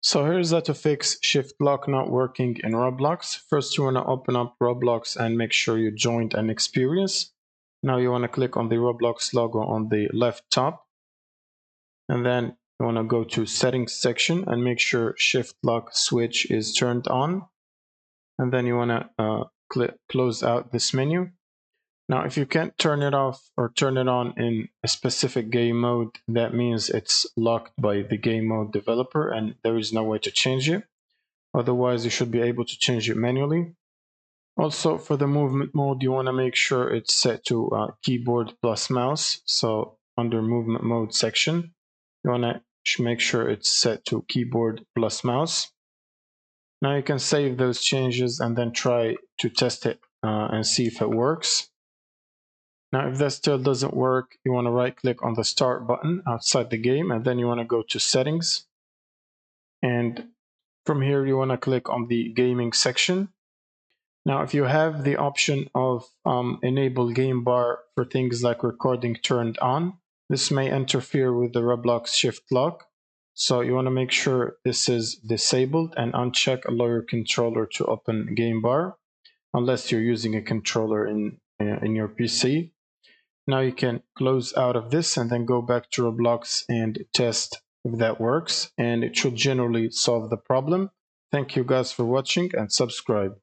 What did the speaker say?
So here's how to fix shift lock not working in Roblox. First, you want to open up Roblox and make sure you joined an experience. Now you want to click on the Roblox logo on the left top. And then you want to go to settings section and make sure shift lock switch is turned on. And then you want to close out this menu. Now, if you can't turn it off or turn it on in a specific game mode, that means it's locked by the game mode developer and there is no way to change it. Otherwise, you should be able to change it manually. Also, for the movement mode, you want to make sure it's set to keyboard plus mouse. So under movement mode section, you want to make sure it's set to keyboard plus mouse. Now you can save those changes and then try to test it and see if it works. Now, if that still doesn't work, you want to right click on the start button outside the game, and then you want to go to settings. And from here, you want to click on the gaming section. Now, if you have the option of enable game bar for things like recording turned on, this may interfere with the Roblox shift lock. So you want to make sure this is disabled and uncheck allow your controller to open game bar, unless you're using a controller in your PC. Now you can close out of this and then go back to Roblox and test if that works, and it should generally solve the problem. Thank you guys for watching and subscribe.